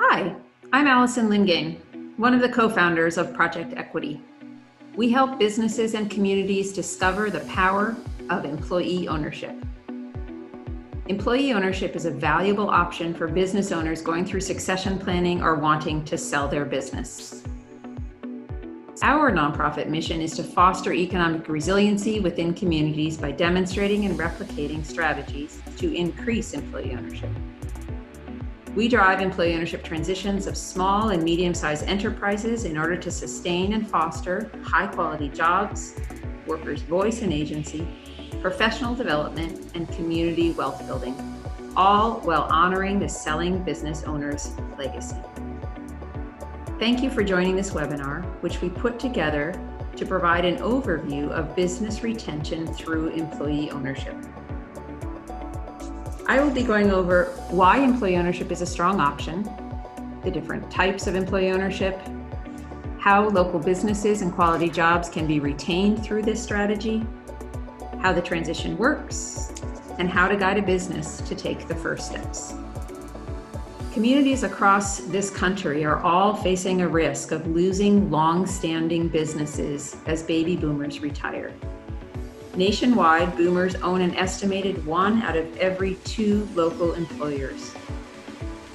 Hi, I'm Allison Lingane, one of the co-founders of Project Equity. We help businesses and communities discover the power of employee ownership. Employee ownership is a valuable option for business owners going through succession planning or wanting to sell their business. Our nonprofit mission is to foster economic resiliency within communities by demonstrating and replicating strategies to increase employee ownership. We drive employee ownership transitions of small and medium-sized enterprises in order to sustain and foster high-quality jobs, workers' voice and agency, professional development, and community wealth building, all while honoring the selling business owner's legacy. Thank you for joining this webinar, which we put together to provide an overview of business retention through employee ownership. I will be going over why employee ownership is a strong option, the different types of employee ownership, how local businesses and quality jobs can be retained through this strategy, how the transition works, and how to guide a business to take the first steps. Communities across this country are all facing a risk of losing long-standing businesses as baby boomers retire. Nationwide, boomers own an estimated 1 out of every 2 local employers.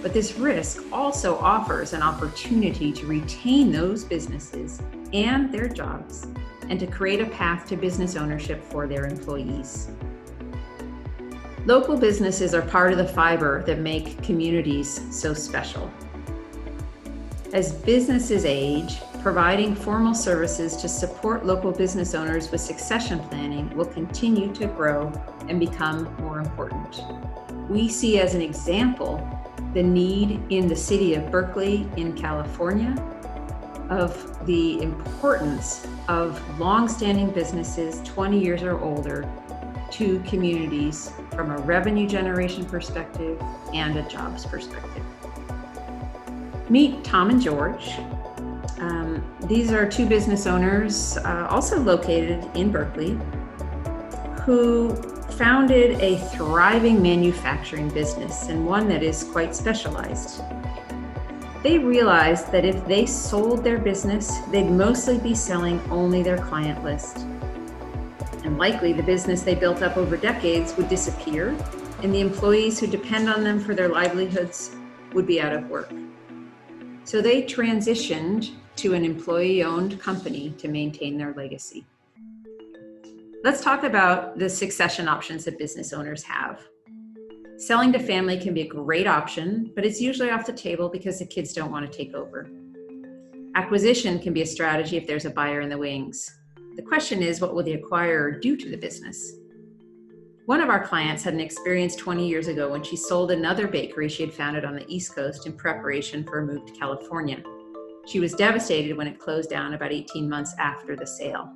But this risk also offers an opportunity to retain those businesses and their jobs and to create a path to business ownership for their employees. Local businesses are part of the fiber that make communities so special. As businesses age, providing formal services to support local business owners with succession planning will continue to grow and become more important. We see as an example the need in the city of Berkeley in California of the importance of long-standing businesses 20 years or older to communities from a revenue generation perspective and a jobs perspective. Meet Tom and George. These are 2 business owners, also located in Berkeley, who founded a thriving manufacturing business and one that is quite specialized. They realized that if they sold their business, they'd mostly be selling only their client list. And likely the business they built up over decades would disappear, and the employees who depend on them for their livelihoods would be out of work. So they transitioned to an employee-owned company to maintain their legacy. Let's talk about the succession options that business owners have. Selling to family can be a great option, but it's usually off the table because the kids don't want to take over. Acquisition can be a strategy if there's a buyer in the wings. The question is, what will the acquirer do to the business? One of our clients had an experience 20 years ago when she sold another bakery she had founded on the East Coast in preparation for a move to California. She was devastated when it closed down about 18 months after the sale.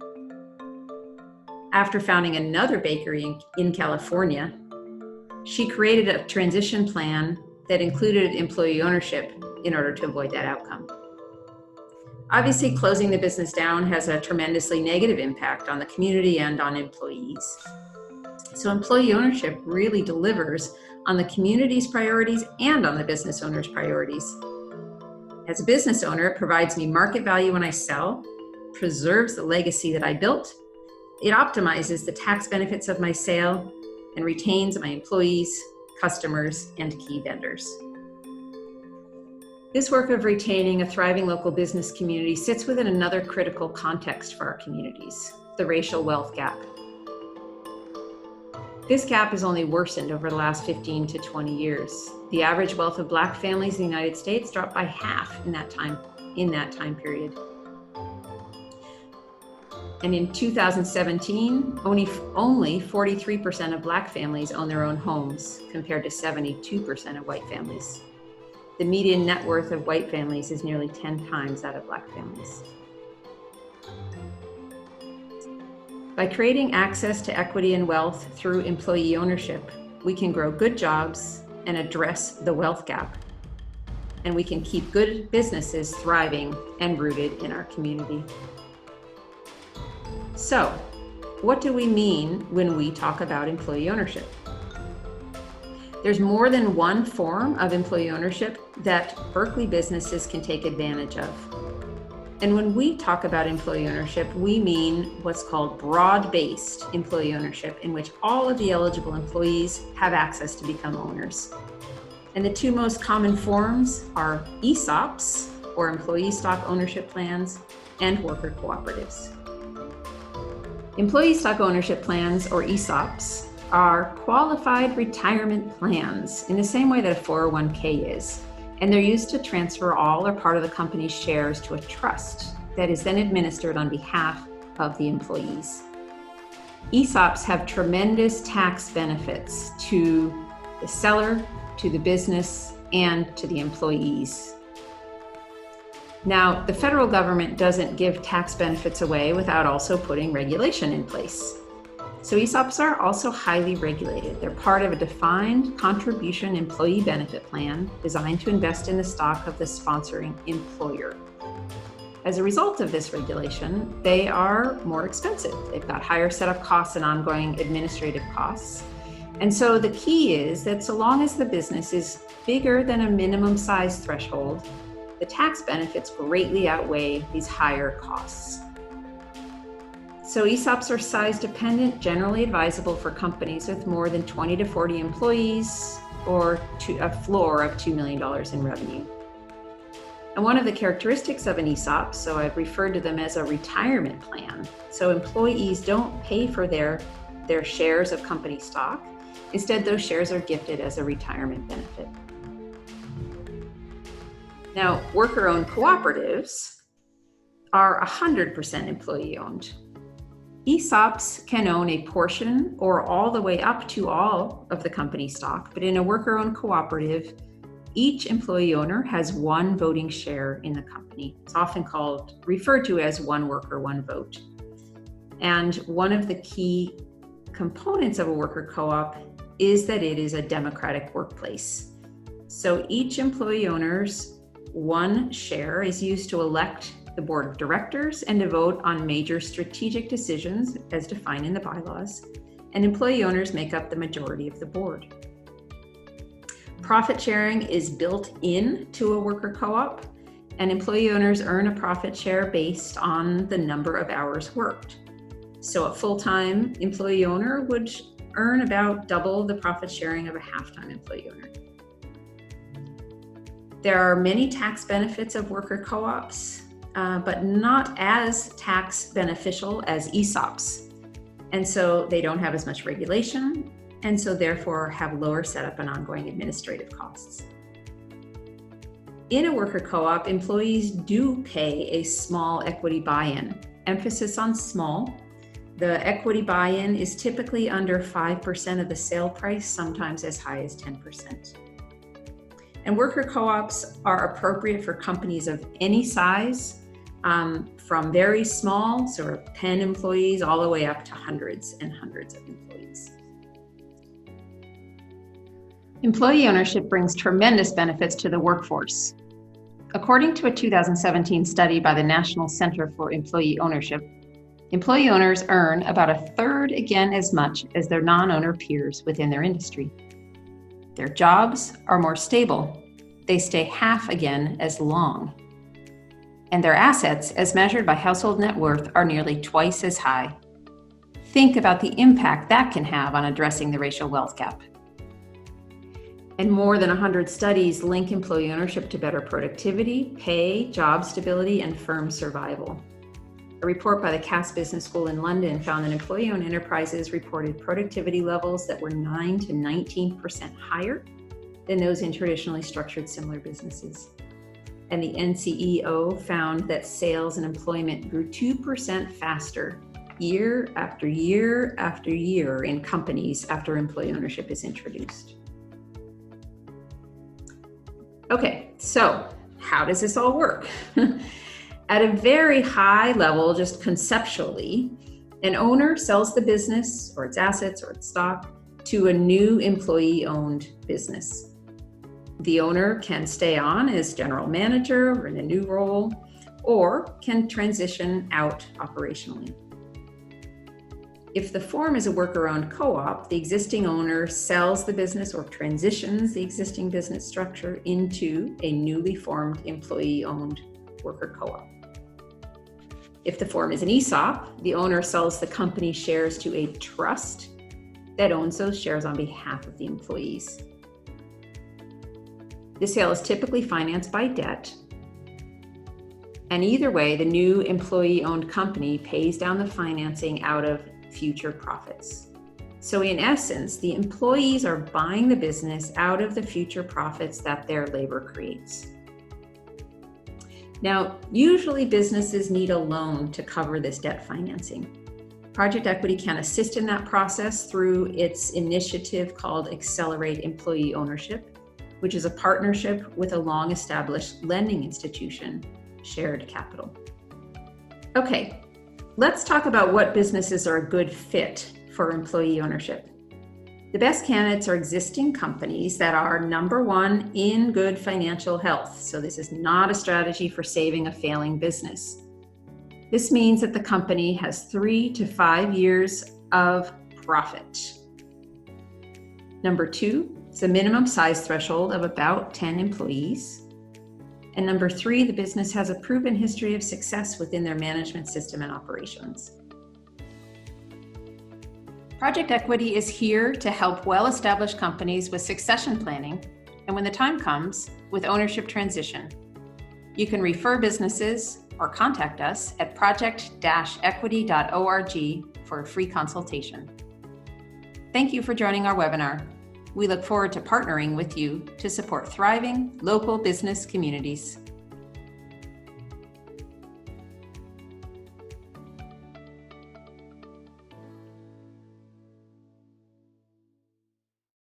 After founding another bakery in California, she created a transition plan that included employee ownership in order to avoid that outcome. Obviously, closing the business down has a tremendously negative impact on the community and on employees. So employee ownership really delivers on the community's priorities and on the business owner's priorities. As a business owner, it provides me market value when I sell, preserves the legacy that I built, it optimizes the tax benefits of my sale, and retains my employees, customers, and key vendors. This work of retaining a thriving local business community sits within another critical context for our communities, the racial wealth gap. This gap has only worsened over the last 15 to 20 years. The average wealth of Black families in the United States dropped by half in that time period. And in 2017, only 43% of Black families own their own homes, compared to 72% of white families. The median net worth of white families is nearly 10 times that of Black families. By creating access to equity and wealth through employee ownership, we can grow good jobs and address the wealth gap. And we can keep good businesses thriving and rooted in our community. So, what do we mean when we talk about employee ownership? There's more than one form of employee ownership that Berkeley businesses can take advantage of. And when we talk about employee ownership, we mean what's called broad-based employee ownership, in which all of the eligible employees have access to become owners. And the two most common forms are ESOPs, or employee stock ownership plans, and worker cooperatives. Employee stock ownership plans, or ESOPs, are qualified retirement plans in the same way that a 401k is. And they're used to transfer all or part of the company's shares to a trust that is then administered on behalf of the employees. ESOPs have tremendous tax benefits to the seller, to the business, and to the employees. Now, the federal government doesn't give tax benefits away without also putting regulation in place. So ESOPs are also highly regulated. They're part of a defined contribution employee benefit plan designed to invest in the stock of the sponsoring employer. As a result of this regulation, they are more expensive. They've got higher setup costs and ongoing administrative costs. And so the key is that so long as the business is bigger than a minimum size threshold, the tax benefits greatly outweigh these higher costs. So ESOPs are size dependent, generally advisable for companies with more than 20 to 40 employees or a floor of $2 million in revenue. And one of the characteristics of an ESOP, so I've referred to them as a retirement plan. So employees don't pay for their shares of company stock. Instead, those shares are gifted as a retirement benefit. Now, worker-owned cooperatives are 100% employee-owned. ESOPs can own a portion or all the way up to all of the company stock, but in a worker-owned cooperative, each employee owner has one voting share in the company. It's often referred to as one worker, one vote. And one of the key components of a worker co-op is that it is a democratic workplace. So each employee owner's one share is used to elect the board of directors and to vote on major strategic decisions as defined in the bylaws, and employee owners make up the majority of the board. Profit sharing is built into a worker co-op, and employee owners earn a profit share based on the number of hours worked. So a full-time employee owner would earn about double the profit sharing of a half-time employee owner. There are many tax benefits of worker co-ops, but not as tax beneficial as ESOPs. And so they don't have as much regulation, and so therefore have lower setup and ongoing administrative costs. In a worker co-op, employees do pay a small equity buy-in, emphasis on small. The equity buy-in is typically under 5% of the sale price, sometimes as high as 10%. And worker co-ops are appropriate for companies of any size, from very small, sort of 10 employees, all the way up to hundreds and hundreds of employees. Employee ownership brings tremendous benefits to the workforce. According to a 2017 study by the National Center for Employee Ownership, employee owners earn about a third again as much as their non-owner peers within their industry. Their jobs are more stable. They stay half again as long. And their assets, as measured by household net worth, are nearly twice as high. Think about the impact that can have on addressing the racial wealth gap. And more than 100 studies link employee ownership to better productivity, pay, job stability, and firm survival. A report by the Cass Business School in London found that employee-owned enterprises reported productivity levels that were 9 to 19% higher than those in traditionally structured similar businesses. And the NCEO found that sales and employment grew 2% faster year after year after year in companies after employee ownership is introduced. Okay, so how does this all work? At a very high level, just conceptually, an owner sells the business or its assets or its stock to a new employee-owned business. The owner can stay on as general manager or in a new role, or can transition out operationally. If the form is a worker-owned co-op, the existing owner sells the business or transitions the existing business structure into a newly formed employee-owned worker co-op. If the form is an ESOP, the owner sells the company shares to a trust that owns those shares on behalf of the employees. The sale is typically financed by debt, and either way, the new employee-owned company pays down the financing out of future profits. So in essence, the employees are buying the business out of the future profits that their labor creates. Now, usually businesses need a loan to cover this debt financing. Project Equity can assist in that process through its initiative called Accelerate Employee Ownership, which is a partnership with a long-established lending institution, Shared Capital. Okay, let's talk about what businesses are a good fit for employee ownership. The best candidates are existing companies that are number one in good financial health. So this is not a strategy for saving a failing business. This means that the company has 3 to 5 years of profit. Number 2, it's a minimum size threshold of about 10 employees. And number 3, the business has a proven history of success within their management system and operations. Project Equity is here to help well-established companies with succession planning, and when the time comes, with ownership transition. You can refer businesses or contact us at project-equity.org for a free consultation. Thank you for joining our webinar. We look forward to partnering with you to support thriving local business communities.